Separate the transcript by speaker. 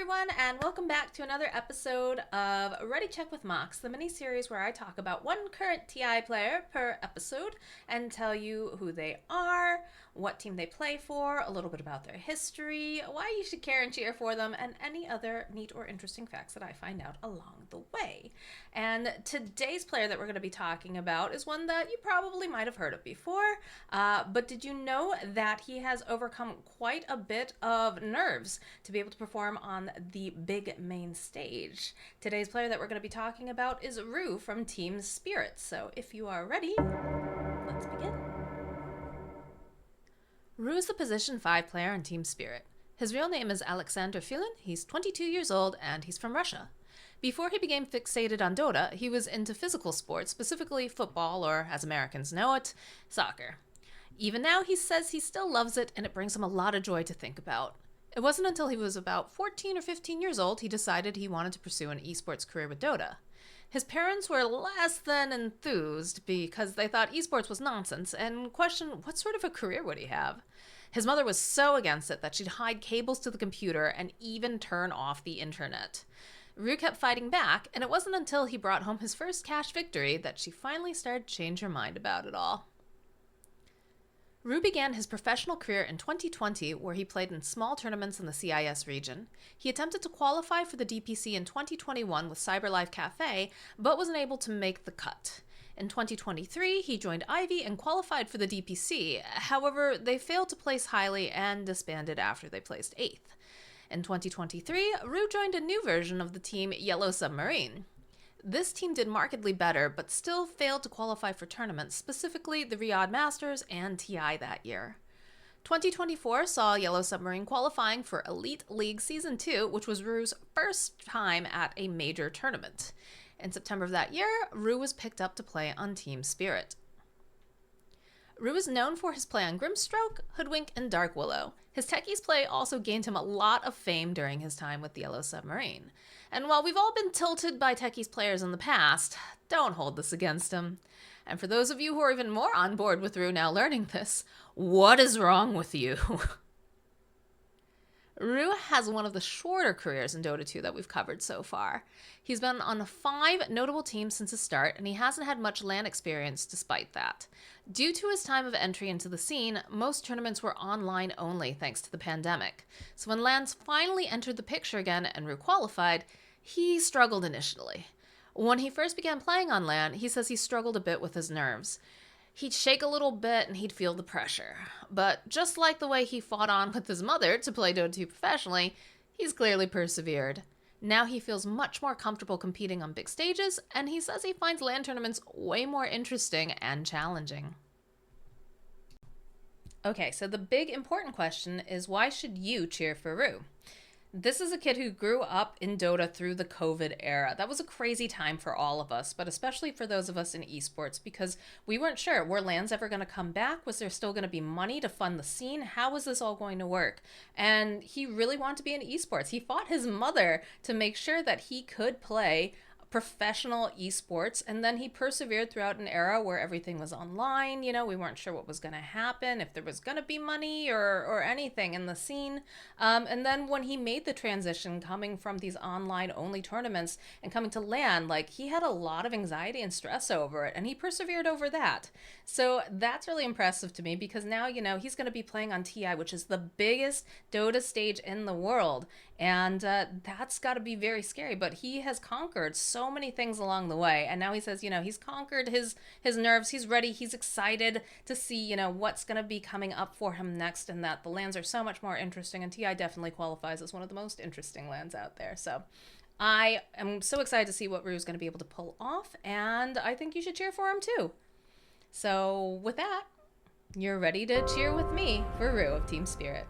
Speaker 1: everyone, and welcome back to another episode of Ready Check with Mox, the mini-series where I talk about one current TI player per episode and tell you who they are, what team they play for, a little bit about their history, why you should care and cheer for them, and any other neat or interesting facts that I find out along the way. And today's player that we're going to be talking about is one that you probably might have heard of before, but did you know that he has overcome quite a bit of nerves to be able to perform on the big main stage? Today's player that we're going to be talking about is Rue from Team Spirit. So if you are ready, let's begin. Rue is the position 5 player on Team Spirit. His real name is Alexander Filin, he's 22 years old, and he's from Russia. Before he became fixated on Dota, he was into physical sports, specifically football, or as Americans know it, soccer. Even now, he says he still loves it, and it brings him a lot of joy to think about. It wasn't until he was about 14 or 15 years old he decided he wanted to pursue an esports career with Dota. His parents were less than enthused because they thought esports was nonsense and questioned what sort of a career would he have. His mother was so against it that she'd hide cables to the computer and even turn off the internet. Rue kept fighting back, and it wasn't until he brought home his first cash victory that she finally started to change her mind about it all. Rue began his professional career in 2020, where he played in small tournaments in the CIS region. He attempted to qualify for the DPC in 2021 with CyberLife Cafe, but wasn't able to make the cut. In 2023, he joined Ivy and qualified for the DPC. However, they failed to place highly and disbanded after they placed 8th. In 2023, Rue joined a new version of the team, Yellow Submarine. This team did markedly better, but still failed to qualify for tournaments, specifically the Riyadh Masters and TI that year. 2024 saw Yellow Submarine qualifying for Elite League Season 2, which was Rue's first time at a major tournament. In September of that year, Rue was picked up to play on Team Spirit. Rue is known for his play on Grimstroke, Hoodwink, and Dark Willow. His Techies play also gained him a lot of fame during his time with the Yellow Submarine. And while we've all been tilted by Techies players in the past, don't hold this against him. And for those of you who are even more on board with Rue now learning this, what is wrong with you? Rue has one of the shorter careers in Dota 2 that we've covered so far. He's been on 5 notable teams since his start, and he hasn't had much LAN experience despite that. Due to his time of entry into the scene, most tournaments were online only thanks to the pandemic. So when LANs finally entered the picture again and Rue qualified, he struggled initially. When he first began playing on LAN, he says he struggled a bit with his nerves. He'd shake a little bit and he'd feel the pressure. But just like the way he fought on with his mother to play Dota 2 professionally, he's clearly persevered. Now he feels much more comfortable competing on big stages, and he says he finds LAN tournaments way more interesting and challenging. Okay, so the big important question is, why should you cheer for Rue? This is a kid who grew up in Dota through the COVID era. That was a crazy time for all of us, but especially for those of us in esports, because we weren't sure, were LANs ever going to come back? Was there still going to be money to fund the scene? How was this all going to work? And he really wanted to be in esports. He fought his mother to make sure that he could play professional esports, and then he persevered throughout an era where everything was online. You know, we weren't sure what was going to happen, if there was going to be money or anything in the scene. And then when he made the transition coming from these online only tournaments and coming to LAN, like, he had a lot of anxiety and stress over it, and he persevered over that. So that's really impressive to me, because now, you know, he's going to be playing on TI, which is the biggest Dota stage in the world. And that's got to be very scary, but he has conquered so many things along the way. And now he says, you know, he's conquered his nerves. He's ready. He's excited to see, you know, what's going to be coming up for him next, and that the LANs are so much more interesting. And TI definitely qualifies as one of the most interesting LANs out there. So I am so excited to see what Rue's going to be able to pull off. And I think you should cheer for him too. So with that, you're ready to cheer with me for Rue of Team Spirit.